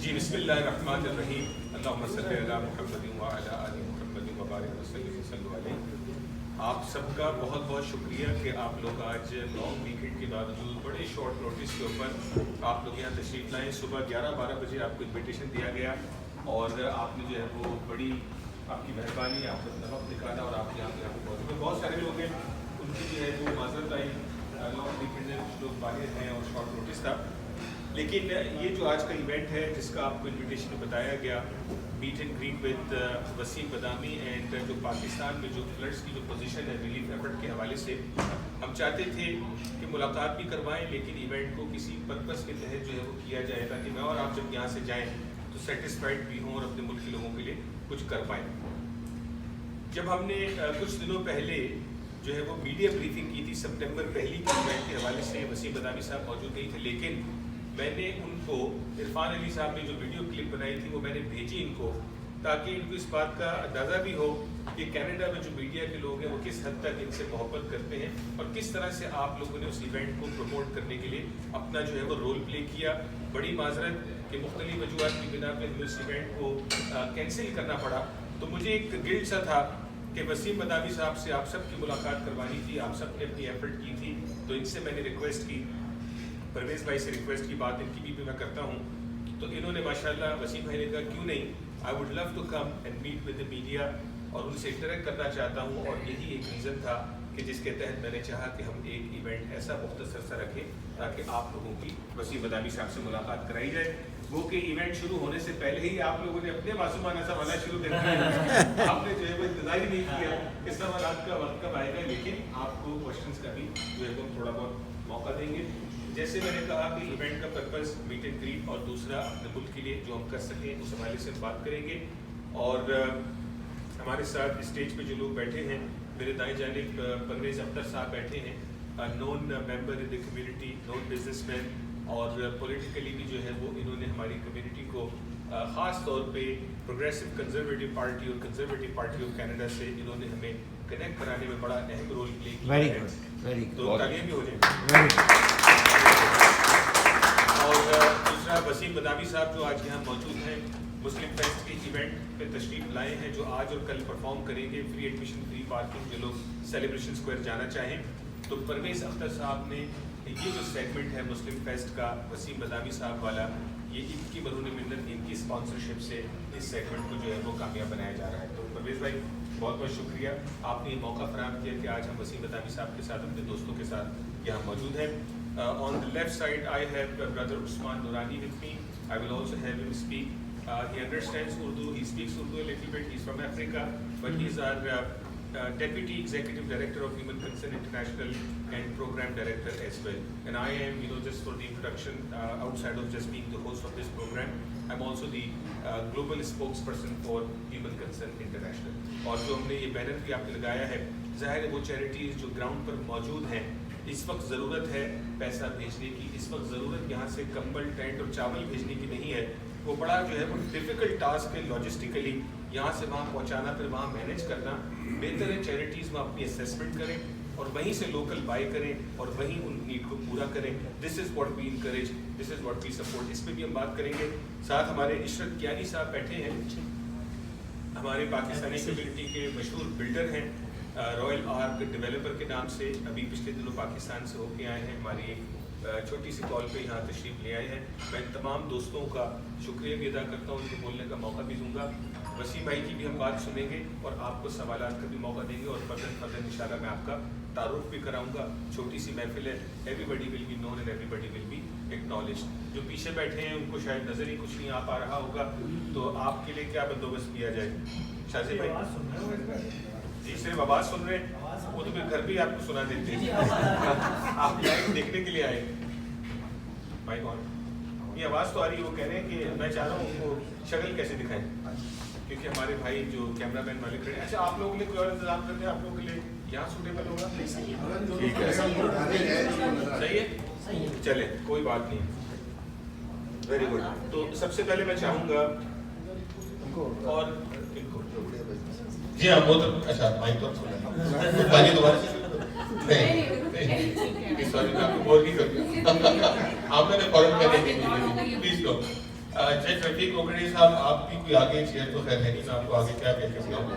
जी बिस्मिल्लाहिर्रहमानिर्रहीम अल्लाहुम्मा सल्ली अला मुहम्मदिन व अला आलि मुहम्मदिन व बारिक वसल्लम अलैहि। आप सबका बहुत बहुत शुक्रिया कि आप लोग आज लॉन्ग वीकेंड के बावजूद बड़े शॉर्ट नोटिस के ऊपर आप लोग यहाँ तशरीफ़ लाएँ। सुबह 11-12 बजे आपको इन्विटेशन दिया गया और आपने जो है वो बड़ी आपकी मेहरबानी, आपने अपना वक्त निकाला और आप यहाँ पे पहुँचे। बहुत सारे लोग हैं उनकी जो है वो माजरत आई, लॉन्ग वीकेंड में कुछ लोग बाहर हैं और शॉर्ट नोटिस था। लेकिन ये जो आज का इवेंट है जिसका आपको इन्विटेशन में बताया गया, meet and greet with Wasim Badami and जो पाकिस्तान में जो फ्लड्स की जो पोजीशन है रिलीफ एफर्ट के हवाले से, हम चाहते थे कि मुलाकात भी करवाएं लेकिन इवेंट को किसी पर्पस के तहत जो है वो किया जाए ताकि मैं और आप जब यहाँ से जाएँ तो सेटिस्फाइड भी हों और अपने मुल्क के लोगों के लिए कुछ कर पाएँ। जब हमने कुछ दिनों पहले जो है वो मीडिया ब्रीफिंग की थी सितंबर पहली के इवेंट के हवाले से, वसीम बदामी साहब मौजूद नहीं थे लेकिन मैंने उनको इरफान अली साहब ने जो वीडियो क्लिप बनाई थी वो मैंने भेजी इनको ताकि इनको इस बात का अंदाज़ा भी हो कि कनाडा में जो मीडिया के लोग हैं वो किस हद तक इनसे मोहब्बत करते हैं और किस तरह से आप लोगों ने उस इवेंट को प्रमोट करने के लिए अपना जो है वो रोल प्ले किया। बड़ी माजरत कि मुख्तलिफ वजूहात की बिना पर हमें उस इवेंट को कैंसिल करना पड़ा, तो मुझे एक गिल्ट सा था कि वसीम बदामी साहब से आप सब की मुलाकात करवानी थी, आप सब ने अपनी एफर्ट की थी, तो इनसे मैंने रिक्वेस्ट की, परवेज़ भाई से रिक्वेस्ट की, बात इनकी भी मैं करता हूँ। तो इन्होंने माशाल्लाह वसीम भाई ने कहा क्यों नहीं, I would love to come and meet with the media और उनसे इंटरेक्ट करना चाहता हूँ और यही एक रीज़न था कि जिसके तहत मैंने चाहा कि हम एक इवेंट ऐसा मुख्तसर सा रखें ताकि आप लोगों की वसीम बदामी साहब से मुलाकात कराई जाए। वो कि इवेंट शुरू होने से पहले ही आप लोगों ने अपने मासूमाना सवाल शुरू कर दिया। आपने जो है वो इंतजार ही नहीं किया कि सवालात का वक्त कब आएगा, लेकिन आपको क्वेश्चंस का भी जो है वो थोड़ा बहुत मौका देंगे। जैसे मैंने कहा कि इवेंट का पर्पस मीट एंड ग्रीट और दूसरा अपने मुल्क के लिए जो हम कर सकें उस हवाले से बात करेंगे। और हमारे साथ स्टेज पे जो लोग बैठे हैं, मेरे दाएं जानिब परवेज़ अख्तर साहब बैठे हैं, non member in the community, non businessman और पॉलिटिकली भी जो है वो इन्होंने हमारी कम्युनिटी को ख़ास तौर पे प्रोग्रेसिव कंजर्वेटिव पार्टी और कंजर्वेटिव पार्टी ऑफ कनाडा से इन्होंने हमें कनेक्ट कराने में बड़ा अहम रोल प्ले किया है। तो तालियां भी हो जाए। और दूसरा वसीम बदामी साहब जो आज यहाँ मौजूद हैं, मुस्लिम फेस्ट के इवेंट पे तशरीफ लाए हैं जो आज और कल परफॉर्म करेंगे, फ्री एडमिशन फ्री पार्किंग, जो लोग सेलिब्रेशन स्क्वायर जाना चाहें। तो परवेज़ अख्तर साहब ने ये जो सेगमेंट है मुस्लिम फेस्ट का वसीम बदामी साहब वाला, ये इनकी बरूनी मिन्नत, इनकी स्पॉन्सरशिप से इस सेगमेंट को जो है वो कामयाब बनाया जा रहा है। तो परवेज़ भाई बहुत बहुत शुक्रिया, आपने ये मौका फराहम किया कि आज हम वसीम बदामी साहब के साथ अपने दोस्तों के साथ यहाँ मौजूद हैं। On the left side I have brother Usman Nurani with me. I will also have him speak. He understands Urdu, he speaks Urdu a little bit, he's from Africa, but he's our Deputy Executive Director of Human Concern International and Program Director as well. And I am, just for the introduction, outside of just being the host of this program, I'm also the global spokesperson for Human Concern International. और जो हमने ये banner भी आपने लगाया है, ज़ाहिर है वो चैरिटीज़ जो ग्राउंड पर मौजूद हैं, इस वक्त ज़रूरत है पैसा भेजने की, इस वक्त ज़रूरत यहाँ से कंबल, टेंट और चावल भेजने की नहीं है। वो बड़ा जो है वो डिफ़िकल्ट टास्क है लॉजिस्टिकली यहाँ से वहाँ पहुँचाना, फिर वहाँ मैनेज करना। बेहतर है चैरिटीज़ में अपनी असेसमेंट करें और वहीं से लोकल बाय करें और वहीं उन नीड को पूरा करें। This is what we encourage, this is what we support. इस पर भी हम बात करेंगे। साथ हमारे इशरत कियानी साहब बैठे हैं, हमारे पाकिस्तानी कम्युनिटी के मशहूर बिल्डर हैं, रॉयल आर्क डेवलपर के नाम से, अभी पिछले दिनों पाकिस्तान से होके आए हैं, हमारी एक छोटी सी कॉल पे यहाँ तशरीफ़ ले आए हैं। मैं तमाम दोस्तों का शुक्रिया भी अदा करता हूँ, उनको बोलने का मौका भी दूँगा। वसीम भाई की भी हम बात सुनेंगे और आपको सवालात का भी मौका देंगे और फर्दर इंशाल्लाह मैं आपका तारुफ भी कराऊँगा। छोटी सी महफिल है, everybody will be known and everybody will be acknowledged. जो पीछे बैठे हैं उनको शायद नज़र ही कुछ नहीं आ पा रहा होगा, तो आपके लिए क्या बंदोबस्त किया जाए? शाज़ी भाई जी, सिर्फ आवाज़ सुन रहे हैं, वो तो फिर घर भी आपको सुना देते हैं। आप लाइव देखने के लिए आए। भाई कौन? ये आवाज़ तो आ रही है, वो कह रहे हैं कि मैं चाह रहा हूँ उनको शक्ल कैसे दिखाएं, क्योंकि हमारे भाई जो कैमरामैन वाले खड़े हैं। अच्छा, आप लोगों के लिए कोई और इंतजाम करते हैं, आप लोगों के लिए यहाँ सूटेबल होगा? ठीक है, सही है, चले कोई बात नहीं, वेरी गुड। तो सबसे पहले मैं चाहूँगा और जी हाँ, वो तो अच्छा माइक तो बाकी दोबारा नहीं सॉरी, मैं आपको बोल नहीं करता। आपने फॉरन में देखी प्लीज लो। جج رفیق کوکڑی صاحب آپ کی کوئی آگے چیئر تو خیر ہے نہیں، میں آپ کو آگے کیا کہہ سکتا ہوں.